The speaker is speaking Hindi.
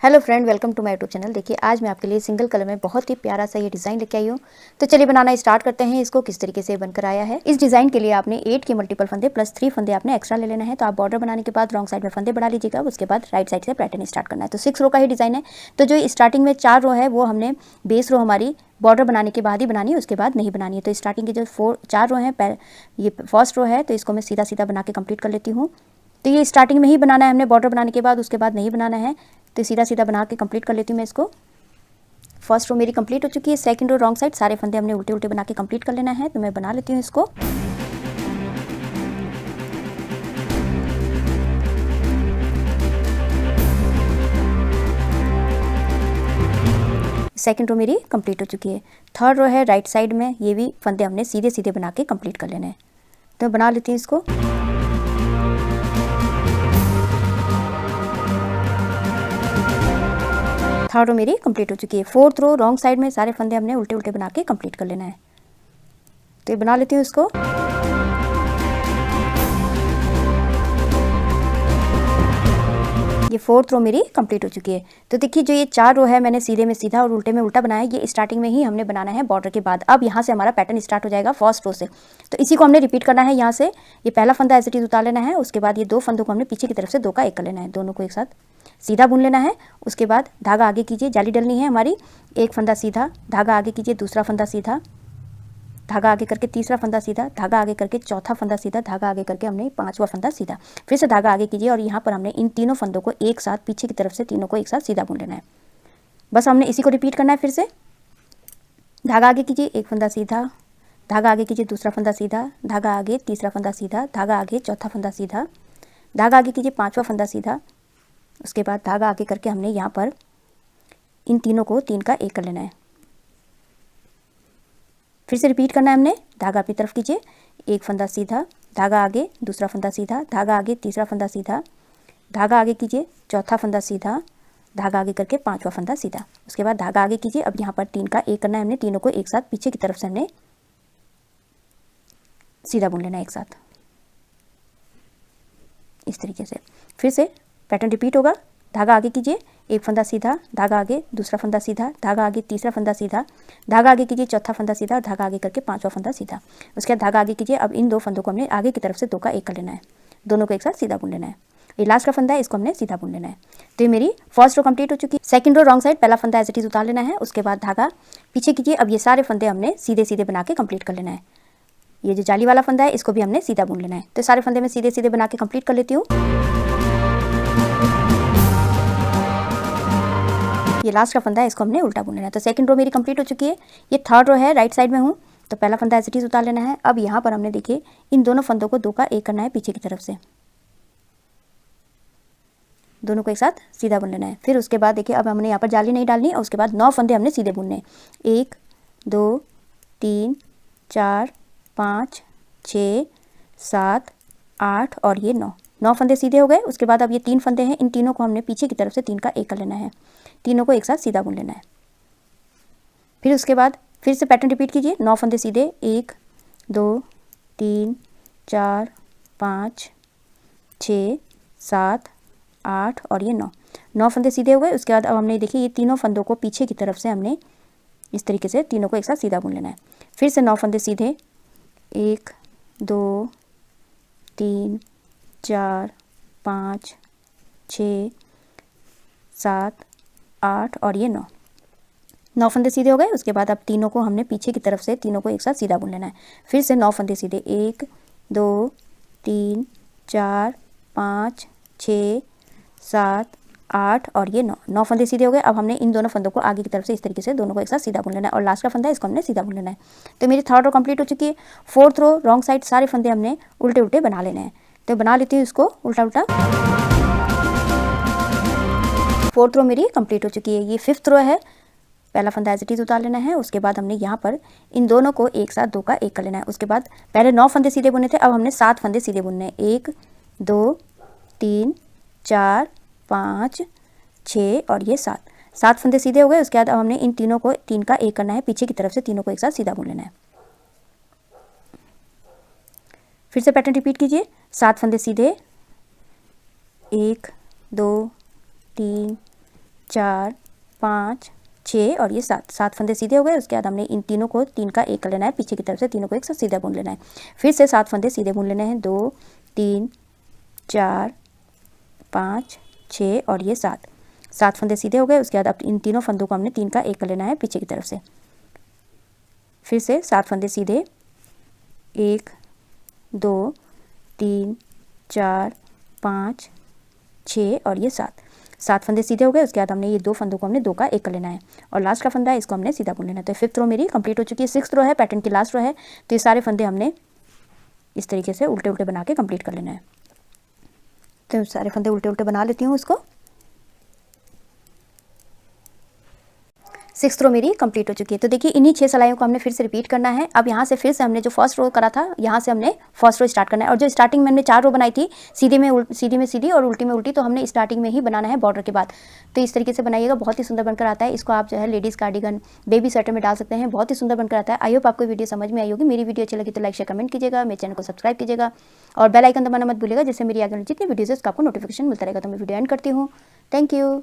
Hello friend, welcome to my YouTube channel. देखिए आज मैं आपके लिए सिंगल कलर में बहुत ही प्यारा सा ये डिज़ाइन लेके आई हूँ। तो चलिए बनाना स्टार्ट करते हैं। इसको किस तरीके से बनकर आया है। इस डिज़ाइन के लिए आपने 8 के मल्टीपल फंदे प्लस 3 फंदे आपने एक्स्ट्रा ले लेना है। तो आप बॉर्डर बनाने के बाद रॉन्ग साइड में फंदे बढ़ा लीजिएगा, उसके बाद राइट साइड से पैटर्न स्टार्ट करना है। तो 6 रो का ही डिज़ाइन है। तो जो स्टार्टिंग में 4 रो है वो हमने बेस रो हमारी बॉर्डर बनाने के बाद ही बनानी है, उसके बाद नहीं बनानी है। तो स्टार्टिंग की जो 4 रो हैं, ये फर्स्ट रो है, तो इसको मैं सीधा सीधा बना के कंप्लीट कर लेती हूँ। तो ये स्टार्टिंग में ही बनाना है हमने बॉर्डर बनाने के बाद, उसके बाद नहीं बनाना है। तो सीधा सीधा बना के कंप्लीट कर लेती हूँ मैं इसको। फर्स्ट रो मेरी कंप्लीट हो चुकी है। सेकंड रो रॉन्ग साइड सारे फंदे हमने उल्टे उल्टे बना के कंप्लीट कर लेना है। तो मैं बना लेती हूँ इसको। सेकंड रो मेरी कंप्लीट हो चुकी है। थर्ड रो है राइट साइड में, ये भी फंदे हमने सीधे सीधे बना के कंप्लीट कर लेने हैं। तो बना लेती हूँ इसको। थर्ड रो मेरी कंप्लीट हो चुकी है। फोर्थ रो रॉन्ग साइड में सारे फंदे हमने उल्टे उल्टे बना के कंप्लीट कर लेना है। तो ये बना लेती हूँ इसको। ये फोर्थ रो मेरी कंप्लीट हो चुकी है। तो देखिए जो ये 4 रो है मैंने सीधे में सीधा और उल्टे में उल्टा बनाया है। ये स्टार्टिंग में ही हमने बनाना है बॉर्डर के बाद। अब यहाँ से हमारा पैटर्न स्टार्ट हो जाएगा फर्स्ट रो से। तो इसी को हमने रिपीट करना है। यहाँ से ये पहला फंदा एज इट इज उतार लेना है, उसके बाद ये 2 फंदों को हमने पीछे की तरफ से 2 का 1 कर लेना है। दोनों को एक साथ सीधा बुन लेना है। उसके बाद धागा आगे कीजिए, जाली डलनी है हमारी। एक फंदा सीधा, धागा आगे कीजिए, दूसरा फंदा सीधा, धागा आगे करके तीसरा फंदा सीधा, धागा आगे करके चौथा फंदा सीधा, धागा आगे करके हमने 5वां फंदा सीधा। फिर से धागा आगे कीजिए और यहाँ पर हमने इन तीनों फंदों को एक साथ पीछे की तरफ से तीनों को एक साथ सीधा बुन लेना है। बस हमने इसी को रिपीट करना है। फिर से धागा आगे कीजिए, एक फंदा सीधा, धागा आगे कीजिए, दूसरा फंदा सीधा, धागा आगे तीसरा फंदा सीधा, धागा आगे चौथा फंदा सीधा, धागा आगे कीजिए 5वां फंदा सीधा। उसके बाद धागा आगे करके हमने यहाँ पर इन तीनों को 3 का 1 कर लेना है। फिर से रिपीट करना है हमने। धागा अपनी तरफ कीजिए, एक फंदा सीधा, धागा आगे, दूसरा फंदा सीधा, धागा आगे तीसरा फंदा सीधा, धागा आगे कीजिए, चौथा फंदा सीधा, धागा आगे करके 5वां फंदा सीधा। उसके बाद धागा आगे कीजिए। अब यहाँ पर 3 का 1 करना है हमने। तीनों को एक साथ पीछे की तरफ से हमने सीधा बुन लेना है एक साथ, इस तरीके से। फिर से पैटर्न रिपीट होगा। धागा आगे कीजिए, एक फंदा सीधा, धागा आगे, दूसरा फंदा सीधा, धागा आगे तीसरा फंदा सीधा, धागा आगे कीजिए, चौथा फंदा सीधा, धागा आगे करके 5वां फंदा सीधा। उसके बाद धागा आगे कीजिए। अब इन 2 फंदों को हमने आगे की तरफ से 2 का 1 कर लेना है। दोनों को एक साथ सीधा बुन लेना है। ये लास्ट का फंदा है, इसको हमने सीधा बुन लेना है। तो ये मेरी फर्स्ट रो कंप्लीट हो चुकी है। सेकंड रो रॉन्ग साइड पहला फंदा एज इट इज उतार लेना है। उसके बाद धागा पीछे कीजिए। अब ये सारे फंदे हमने सीधे सीधे बना के कंप्लीट कर लेना है। ये जो जाली वाला फंदा है इसको भी हमने सीधा बुन लेना है। तो सारे फंदे में सीधे सीधे बना के कंप्लीट कर लेती हूँ। ये लास्ट का फंदा है, इसको हमने उल्टा बुन लेना है। तो सेकंड रो मेरी कंप्लीट हो चुकी है। ये थर्ड रो है, राइट साइड में हूँ। तो पहला फंदा एज इट इज उतार लेना है। अब यहाँ पर हमने देखिए इन दोनों फंदों को 2 का 1 करना है पीछे की तरफ से, दोनों को एक साथ सीधा बुन लेना है। फिर उसके बाद देखिए अब हमने यहाँ पर जाली नहीं डालनी और उसके बाद 9 फंदे हमने सीधे बुनने हैं। 1 2 3 4 5 6 7 8 और ये 9 फंदे सीधे हो गए। उसके बाद अब ये 3 फंदे हैं, इन तीनों को हमने पीछे की तरफ से 3 का 1 कर लेना है। तीनों को एक साथ सीधा बुन लेना है। फिर उसके बाद फिर से पैटर्न रिपीट कीजिए। 9 फंदे सीधे, 1 2 3 4 5 6 7 8 और ये 9 फंदे सीधे हो गए। उसके बाद अब हमने देखिए ये तीनों फंदों को पीछे की तरफ से हमने इस तरीके से तीनों को एक साथ सीधा बुन लेना है। फिर से 9 फंदे सीधे, 1 2 3 4 5 6 7 8 और ये 9 फंदे सीधे हो गए। उसके बाद अब तीनों को हमने पीछे की तरफ से तीनों को एक साथ सीधा बुन लेना है। फिर से 9 फंदे सीधे, 1 2 3 4 5 6 7 8 और ये 9 फंदे सीधे हो गए। अब हमने इन दोनों फंदों को आगे की तरफ से इस तरीके से दोनों को एक साथ सीधा बुन लेना है और लास्ट का फंदा इसको हमने सीधा बुन लेना है। तो मेरी थर्ड रो कंप्लीट हो चुकी है। फोर्थ रो रॉन्ग साइड सारे फंदे हमने उल्टे उल्टे बना लेने हैं। तो बना लेती हूँ इसको उल्टा उल्टा। फोर्थ रो मेरी कंप्लीट हो चुकी है। ये फिफ्थ रो है, पहला फंदा एज इट इज उतार लेना है। उसके बाद हमने यहाँ पर इन दोनों को एक साथ 2 का 1 कर लेना है। उसके बाद पहले 9 फंदे सीधे बुने थे, अब हमने 7 फंदे सीधे बुनने हैं। 1 2 3 4 5 6 और ये 7 फंदे सीधे हो गए। उसके बाद अब हमने इन तीनों को 3 का 1 करना है पीछे की तरफ से, तीनों को एक साथ सीधा बुन लेना है। फिर से पैटर्न रिपीट कीजिए। 7 फंदे सीधे, 1 2 3 4 5 6 और ये 7 7 फंदे सीधे हो गए। उसके बाद हमने इन तीनों को 3 का 1 कर लेना है, पीछे की तरफ से तीनों को एक साथ सीधा बुन लेना है। फिर से 7 फंदे सीधे बुन लेने हैं, 2 3 4 5 6 और ये 7 7 फंदे सीधे हो गए। उसके बाद अब इन तीनों फंदों को हमने 3 का 1 कर लेना है पीछे की तरफ से। फिर से 7 फंदे सीधे, 1 2 3 4 5 6 और ये 7 7 फंदे सीधे हो गए। उसके बाद हमने ये 2 फंदों को हमने 2 का 1 कर लेना है और लास्ट का फंदा है इसको हमने सीधा बुन लेना है। तो 5th रो मेरी कंप्लीट हो चुकी है। 6th रो है, पैटर्न की लास्ट रो है। तो ये सारे फंदे हमने इस तरीके से उल्टे उल्टे बना के कंप्लीट कर लेना है। तो सारे फंदे उल्टे उल्टे बना लेती हूँ इसको। 6th रो मेरी कंप्लीट हो चुकी है। तो देखिए इन्हीं 6 सिलाइयों को हमने फिर से रिपीट करना है। अब यहाँ से फिर से हमने जो फर्स्ट रो करा था, यहाँ से हमने फर्स्ट रो स्टार्ट करना है। और जो स्टार्टिंग में हमने 4 रो बनाई थी, सीधी में सीधी और उल्टी में उल्टी, तो हमने स्टार्टिंग में ही बनाना है बॉर्डर के बाद। तो इस तरीके से बनाइएगा, बहुत ही सुंदर बनकर आता है। इसको आप जो है लेडीज़ कार्डिगन, बेबी स्वेटर में डाल सकते हैं, बहुत ही सुंदर बनकर आता है। आई होप आपको वीडियो समझ में आई होगी। मेरी वीडियो अच्छी लगी तो लाइक शेयर कमेंट कीजिएगा, मेरे चैनल को सब्सक्राइब कीजिएगा और बेल आइकन दबाना मत भूलिएगा, जिससे मेरी आगे वाली जितनी वीडियोज़ है उसका आपको नोटिफिकेशन मिलता रहेगा। तो मैं वीडियो एंड करती हूँ। Thank you.